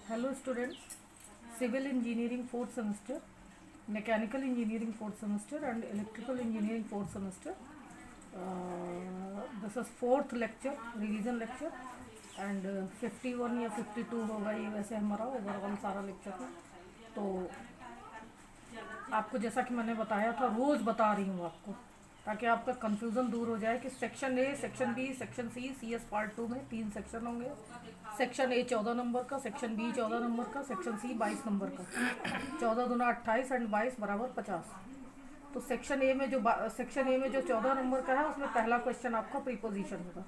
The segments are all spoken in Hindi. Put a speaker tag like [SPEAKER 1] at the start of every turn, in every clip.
[SPEAKER 1] Hello students, civil engineering fourth semester, mechanical engineering fourth semester and electrical engineering fourth semester. This is fourth lecture, revision lecture and 51 या 52 होगा ये वैसे हमारा ओवरऑल सारा लेक्चर है। तो आपको जैसा कि मैंने बताया था रोज़ बता रही हूँ आपको ताकि आपका कन्फ्यूज़न दूर हो जाए कि section A, section B, section C, CS part 2 में 3 सेक्शन होंगे। सेक्शन ए 14 नंबर का, सेक्शन बी 14 नंबर का, सेक्शन सी 22 नंबर का। 14 दूना 28 एंड 22 बराबर 50। तो सेक्शन ए में जो 14 नंबर का है उसमें पहला क्वेश्चन आपका प्रीपोजिशन होगा।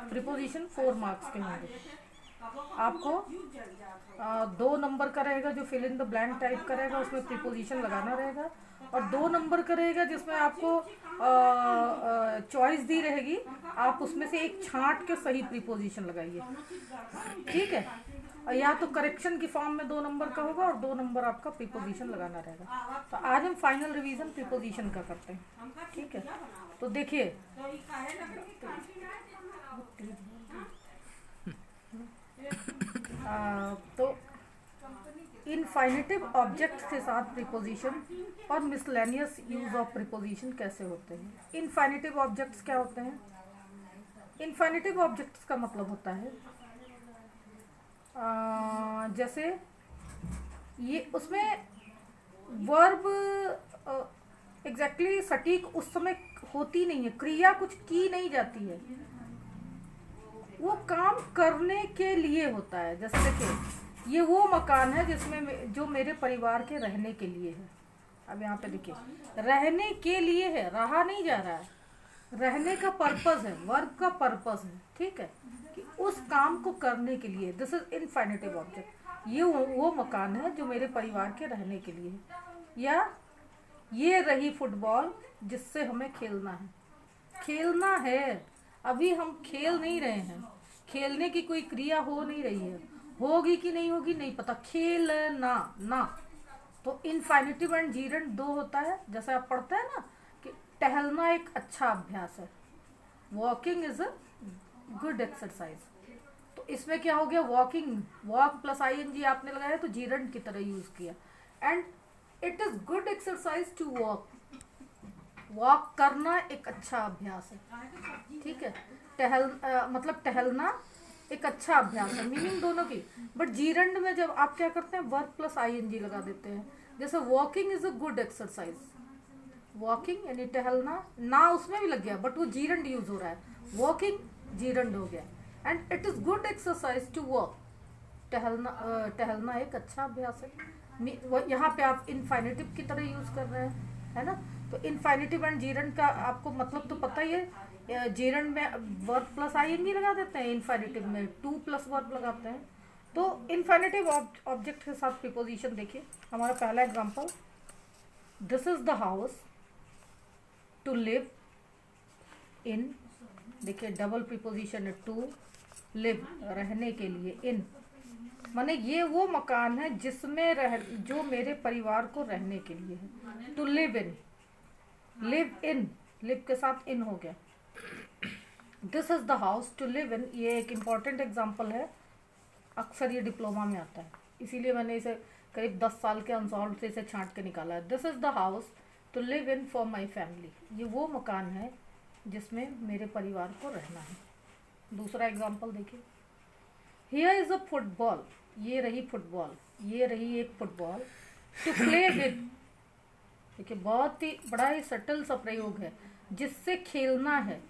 [SPEAKER 1] प्रीपोजिशन 4 मार्क्स के होंगे। आपको 2 नंबर का रहेगा जो fill in the blank type का रहेगा, उसमें प्रीपोजिशन लगाना रहेगा। और 2 नंबर का रहेगा जिसमें आपको चॉइस दी रहेगी, आप उसमें से एक छांट के सही प्रीपोजिशन लगाइए, ठीक है। और या तो करेक्शन की फॉर्म में 2 नंबर का होगा और 2 नंबर आपका प्रीपोजिशन लगाना रहेगा। तो आज हम फाइनल रिवीजन प्रीपोजिशन का करते हैं, ठीक है। तो देखिए तो इनफाइनेटिव ऑब्जेक्ट के साथ प्रीपोजिशन और मिसलेनियस यूज ऑफ प्रीपोजिशन कैसे होते हैं। इनफाइनेटिव ऑब्जेक्ट्स क्या होते हैं? इनफाइनेटिव ऑब्जेक्ट्स का मतलब होता है जैसे ये उसमें वर्ब एग्जैक्टली सटीक उस समय होती नहीं है, क्रिया कुछ की नहीं जाती है, वो काम करने के लिए होता है। जैसे देखिए ये वो मकान है जिसमें जो मेरे परिवार के रहने के लिए है। अब यहाँ पे देखिए रहने के लिए है, रहा नहीं जा रहा है, रहने का पर्पस है, वर्ब का पर्पस है, ठीक है, कि उस काम को करने के लिए। This is infinitive object. ये वो मकान है जो मेरे परिवार के रहने के लिए है। या ये रही फुटबॉल जिससे हमें खेलना है। खेलना है, अभी हम खेल नहीं रहे हैं, खेलने की कोई क्रिया हो नहीं रही है, होगी कि नहीं होगी नहीं पता, खेलना ना। तो इनफाइनेटिव एंड जीरेंट 2 होता है। जैसे आप पढ़ते हैं ना कि टहलना एक अच्छा अभ्यास है, walking is a good exercise. तो इसमें क्या हो गया, वॉकिंग, वॉक प्लस ING आपने लगाया तो जीरेंट की तरह यूज किया। And it is good exercise to walk, walk करना एक अच्छा अभ्यास है, ठीक है। मतलब टहलना एक अच्छा अभ्यास है, मीनिंग दोनों की। बट जीरंड में जब आप क्या करते हैं वर्ब प्लस ING लगा देते हैं। जैसे walking is a good exercise, walking यानी टहलना, ना उसमें भी लग गया बट वो जीरंड यूज हो रहा है, वॉकिंग जीरंड हो गया। And it is good exercise to walk, टहलना एक अच्छा अभ्यास है। यहाँ पे आप इनफाइनेटिव की तरह यूज कर रहे हैं, है ना। तो इनफाइनेटिव एंड जीरंड का आपको मतलब तो पता ही है। जीरंड में वर्ब प्लस ING लगा देते हैं, इनफाइनेटिव में टू प्लस वर्ब लगाते हैं। तो इनफाइनेटिव ऑब्जेक्ट के साथ प्रीपोजिशन देखिए। हमारा पहला example, this is the house to live in. देखिए डबल प्रीपोजिशन है, टू, लिव रहने के लिए, इन माने ये वो मकान है जिसमें जो मेरे परिवार को रहने के लिए है। To live in, live in, live के साथ इन हो गया। This is the house to live in, ये एक इम्पॉर्टेंट एग्जाम्पल है, अक्सर ये डिप्लोमा में आता है, इसीलिए मैंने इसे करीब 10 साल के अनसॉल्व से इसे छांट के निकाला है। This is the house to live in for my family, ये वो मकान है जिसमें मेरे परिवार को रहना है। दूसरा एग्जाम्पल देखिए, हियर इज अ फुटबॉल, ये रही फुटबॉल, ये रही एक फुटबॉल, टू प्ले विद। देखिए बहुत ही बड़ा ही सटल सा प्रयोग है, जिससे खेलना है।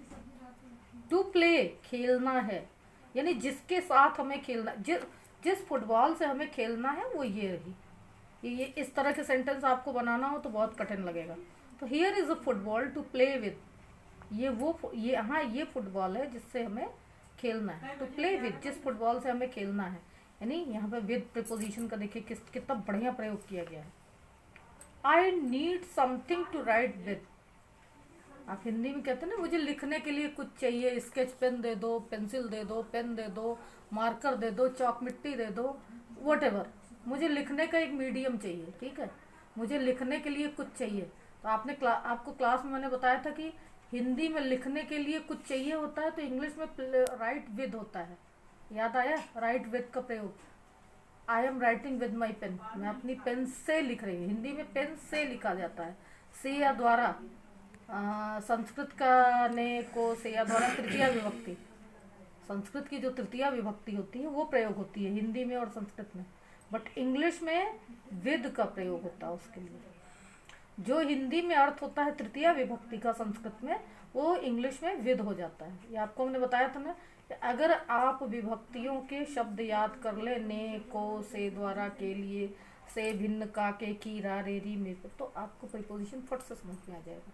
[SPEAKER 1] टू प्ले खेलना है, यानी जिसके साथ हमें खेलना, जिस फुटबॉल से हमें खेलना है वो ये रही। ये इस तरह के सेंटेंस आपको बनाना हो तो बहुत कठिन लगेगा। तो here is a football to play with, ये हाँ ये फुटबॉल है जिससे हमें खेलना है। टू प्ले विद, जिस फुटबॉल से हमें खेलना है, यानी यहाँ पे विद प्रीपोजिशन का देखिए कितना बढ़िया प्रयोग किया गया है। I need something to write with, आप हिंदी में कहते हैं ना मुझे लिखने के लिए कुछ चाहिए, स्केच पेन दे दो, पेंसिल दे दो, पेन दे दो, मार्कर दे दो, चॉक मिट्टी दे दो, वॉटेवर, मुझे लिखने का एक मीडियम चाहिए, ठीक है, मुझे लिखने के लिए कुछ चाहिए। तो आपको क्लास में मैंने बताया था कि हिंदी में लिखने के लिए कुछ चाहिए होता है तो इंग्लिश में राइट विद होता है, याद आया राइट विद का प्रयोग। I am writing with my pen, मैं अपनी पेन से लिख रही हूँ। हिंदी में पेन से लिखा जाता है, से या द्वारा। संस्कृत का ने को से या द्वारा तृतीया विभक्ति, संस्कृत की जो तृतीया विभक्ति होती है वो प्रयोग होती है हिंदी में और संस्कृत में, बट इंग्लिश में विद का प्रयोग होता है उसके लिए। जो हिंदी में अर्थ होता है तृतीया विभक्ति का संस्कृत में, वो इंग्लिश में विद हो जाता है। ये आपको हमने बताया था ना कि अगर आप विभक्तियों के शब्द याद कर ले, ने, को, से, द्वारा, के लिए, से, भिन्न, का, के, की, रा, रे, री, में, तो आपको प्रीपोजिशन फट से समझ में आ जाएगा।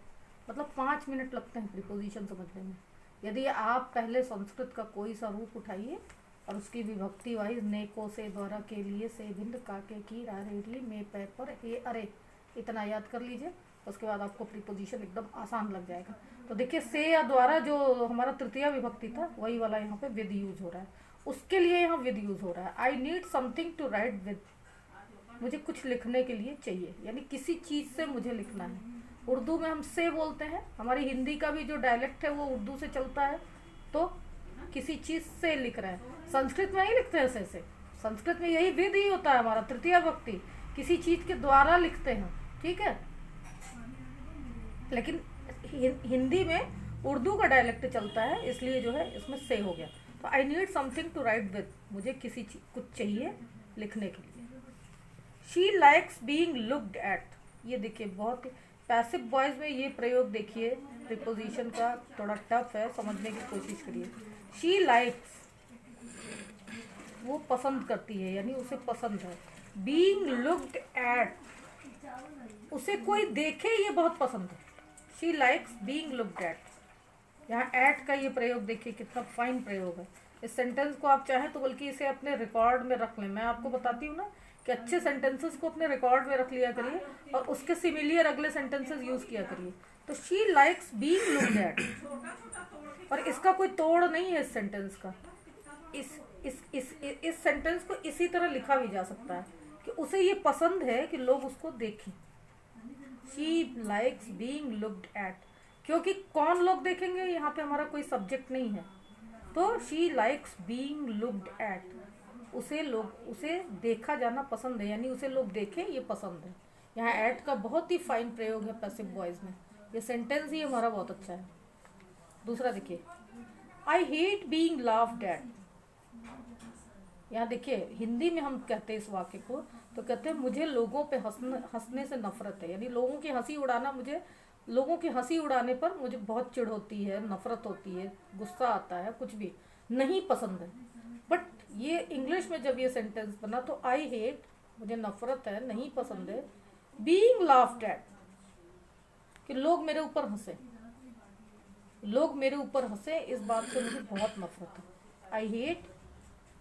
[SPEAKER 1] मतलब 5 मिनट लगते हैं प्रीपोजिशन समझने में। यदि आप पहले संस्कृत का कोई सा रूप उठाइए और उसकी विभक्ति वाइज ने, को, से, द्वारा, के लिए, से, भिन्न, का, के, की, रा, रे, री, में, पे, पर, ए, अरे, इतना याद कर लीजिए। उसके बाद आपको प्रीपोजिशन एकदम आसान लग जाएगा। तो देखिए, से या द्वारा जो हमारा तृतीया विभक्ति था वही वाला यहाँ पे विद यूज हो रहा है, उसके लिए यहाँ विद यूज हो रहा है। I need something to write with, मुझे कुछ लिखने के लिए चाहिए, यानी किसी चीज़ से मुझे लिखना है। उर्दू में हम से बोलते हैं, हमारी हिंदी का भी जो डायलेक्ट है वो उर्दू से चलता है, तो किसी चीज़ से लिख रहे हैं। संस्कृत में ही लिखते हैं से, संस्कृत में यही विद ही होता है हमारा तृतीया विभक्ति, किसी चीज़ के द्वारा लिखते हैं, ठीक है। लेकिन हिंदी में उर्दू का डायलेक्ट चलता है, इसलिए जो है इसमें से हो गया। तो I need something to write with, मुझे किसी चीज कुछ चाहिए लिखने के लिए। She likes being looked at, ये देखिए बहुत पैसिव वॉइस में ये प्रयोग देखिए, प्रीपोजिशन का थोड़ा टफ है, समझने की कोशिश करिए। शी लाइक्स, वो पसंद करती है, यानी उसे पसंद है। बीइंग लुक्ड एट, उसे कोई देखे ये बहुत पसंद है। She likes being looked eight, यहाँ एट का ये प्रयोग देखिए कितना फाइन प्रयोग है। इस सेंटेंस को आप चाहें तो बल्कि इसे अपने रिकॉर्ड में रख लें। मैं आपको बताती हूँ ना कि अच्छे सेंटेंसेस को अपने रिकॉर्ड में रख लिया करिए और उसके सिमिलियर अगले सेंटेंसेस यूज किया करिए। तो she likes being looked eight, और इसका कोई तोड़ नहीं है इस सेंटेंस का। इस सेंटेंस को इसी तरह लिखा भी जा सकता है कि उसे ये पसंद है कि लोग उसको देखें। She likes being looked eight, क्योंकि कौन लोग देखेंगे, यहाँ पे हमारा कोई सब्जेक्ट नहीं है, तो she likes being looked eight, उसे देखा जाना पसंद है, यानी उसे लोग देखें ये पसंद है। यहाँ एट का बहुत ही फाइन प्रयोग है पैसिव वॉइस में, ये सेंटेंस ही हमारा बहुत अच्छा है। दूसरा देखिए, आई हेट बीइंग लाफ्ड एट, यहाँ देखिए हिंदी में हम कहते हैं इस वाक्य को, तो कहते हैं मुझे लोगों पे हंसने से नफरत है, यानी लोगों की हंसी उड़ाना, मुझे लोगों की हंसी उड़ाने पर मुझे बहुत चिढ़ होती है, नफरत होती है, गुस्सा आता है, कुछ भी नहीं पसंद है। बट ये इंग्लिश में जब ये सेंटेंस बना तो आई हेट, मुझे नफरत है, नहीं पसंद है, बीइंग लाफ्ड एट, कि लोग मेरे ऊपर हंसे, लोग मेरे ऊपर हंसे, इस बात से मुझे बहुत नफरत है। आई हेट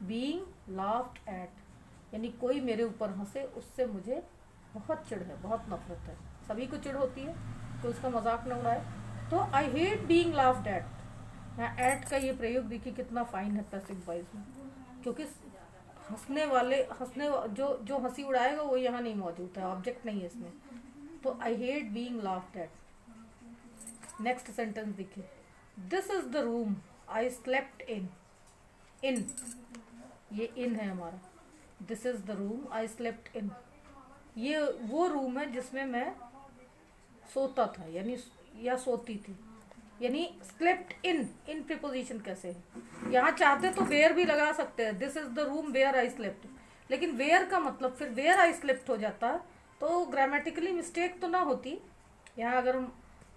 [SPEAKER 1] बीइंग लाफ्ड एट, यानी कोई मेरे ऊपर हंसे उससे मुझे बहुत चिढ़ है, बहुत नफरत है। सभी को चिढ़ होती है, तो उसका मजाक न उड़ाए। तो I hate being laughed eight, यहाँ एट का ये प्रयोग देखिए कितना फाइन है पैसिव वॉइस में, क्योंकि जो हंसी उड़ाएगा वो यहाँ नहीं मौजूद है, ऑब्जेक्ट नहीं है इसमें। तो I hate being laughed at. Next sentence देखिए, this is the room I slept in, in, ये इन है हमारा, this is the room I slept in, ये वो रूम है जिसमें मैं सोता था, यानी या सोती थी, यानी स्लेप्ट इन, इन प्रीपोजिशन कैसे है, यहाँ चाहते तो वेयर भी लगा सकते हैं, this is the room where I slept, लेकिन वेयर का मतलब फिर वेयर आई स्लेप्ट हो जाता, तो ग्रामेटिकली मिस्टेक तो ना होती। यहाँ अगर हम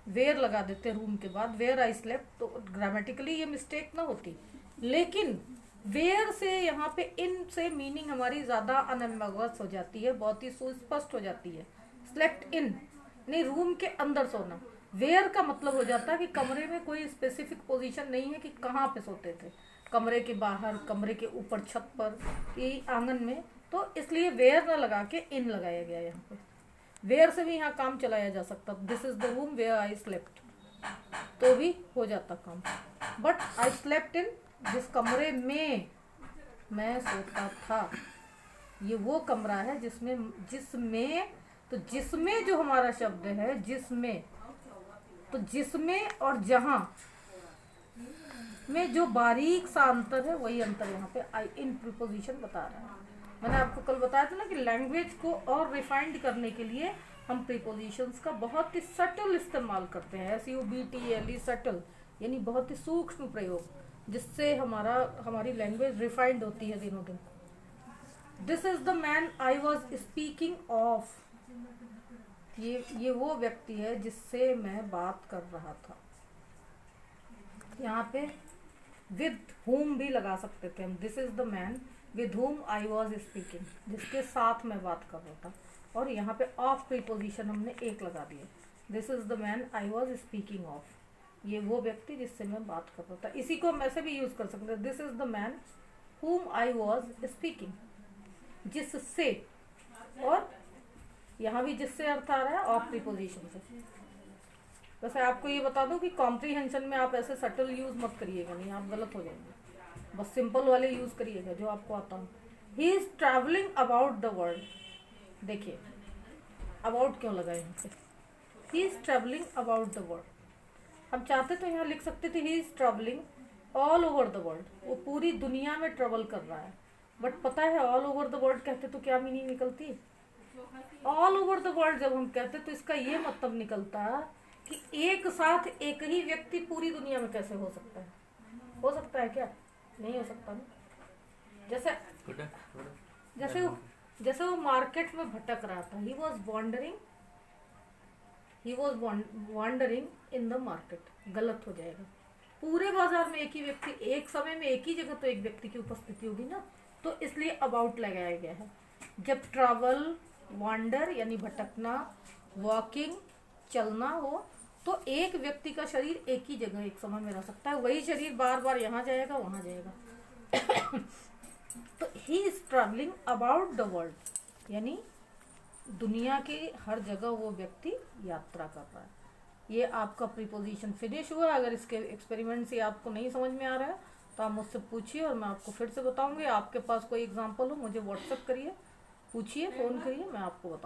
[SPEAKER 1] वेयर लगा देते रूम के बाद वेयर आई स्लेप्ट, तो ग्रामेटिकली ये मिस्टेक ना होती, लेकिन वेयर से यहाँ पे इन से मीनिंग हमारी ज़्यादा अनम्बगस हो जाती है, बहुत ही सुस्पष्ट हो जाती है। स्लेप्ट इन नहीं, रूम के अंदर सोना। वेयर का मतलब हो जाता है कि कमरे में कोई स्पेसिफिक पोजीशन नहीं है कि कहाँ पे सोते थे, कमरे के बाहर, कमरे के ऊपर, छत पर, कि आंगन में, तो इसलिए वेयर ना लगा के इन लगाया गया यहाँ पे। वेयर से भी यहाँ काम चलाया जा सकता, this is the room where I slept, तो भी हो जाता काम। बट आई स्लेप्ट इन, जिस कमरे में मैं सोता था, ये वो कमरा है जिसमें तो जिसमें जो हमारा शब्द है, जिसमें, तो जिसमें और जहां में जो बारीक सा अंतर है, वही अंतर यहाँ पे आई इन प्रीपोजिशन बता रहा है। मैंने आपको कल बताया था ना कि लैंग्वेज को और रिफाइंड करने के लिए हम प्रीपोजिशंस का बहुत ही सटल इस्तेमाल करते हैं, SUBTLE, सटल, यानी बहुत ही सूक्ष्म प्रयोग, जिससे हमारी लैंग्वेज रिफाइंड होती है दिनों दिन। This is the man I was speaking of, ये वो व्यक्ति है जिससे मैं बात कर रहा था। यहाँ पे विद whom भी लगा सकते थे हम, this is the man with whom I was speaking, जिसके साथ मैं बात कर रहा था, और यहाँ पे ऑफ प्रीपोजिशन हमने एक लगा दिया, this is the man I was speaking of, ये वो व्यक्ति जिससे मैं बात कर रहा था। इसी को हम ऐसे भी यूज कर सकते हैं, this is the man whom I was speaking, जिससे, और यहाँ भी जिससे अर्थ आ रहा है ऑफ प्रीपोजिशन से। वैसे आपको ये बता दूं कि कॉम्प्रीहेंशन में आप ऐसे सटल यूज मत करिएगा, नहीं आप गलत हो जाएंगे, बस सिंपल वाले यूज करिएगा जो आपको आता हो। He is travelling about the world, देखिए अबाउट क्यों लगाए यहाँ पे, he is travelling about the world, हम चाहते तो यहाँ लिख सकते थे he is travelling all over the world, वो पूरी दुनिया में ट्रेवल कर रहा है, बट पता है ऑल ओवर द वर्ल्ड कहते तो क्या मीनिंग निकलती, ऑल ओवर द वर्ल्ड जब हम कहते तो इसका ये मतलब निकलता कि एक साथ एक ही व्यक्ति पूरी दुनिया में कैसे हो सकता है, हो सकता है क्या, नहीं हो सकता ना। जैसे जैसे वो मार्केट में भटक रहा था, he was wandering in the market, गलत हो जाएगा, पूरे बाजार में एक ही व्यक्ति एक समय में एक ही जगह तो एक व्यक्ति की उपस्थिति होगी ना, तो इसलिए अबाउट लगाया गया है। जब ट्रैवल, वॉन्डर यानी भटकना, वॉकिंग चलना हो, तो एक व्यक्ति का शरीर एक ही जगह एक समय में रह सकता है, वही शरीर बार बार यहाँ जाएगा वहाँ जाएगा। तो he is travelling about the world, यानी दुनिया के हर जगह वो व्यक्ति यात्रा कर रहा है। ये आपका प्रीपोजिशन फिनिश हुआ। अगर इसके एक्सपेरिमेंट से आपको नहीं समझ में आ रहा है तो आप मुझसे पूछिए और मैं आपको फिर से बताऊंगी। आपके पास कोई एग्जाम्पल हो मुझे व्हाट्सएप करिए, पूछिए, फ़ोन करिए, मैं आपको बताऊँ।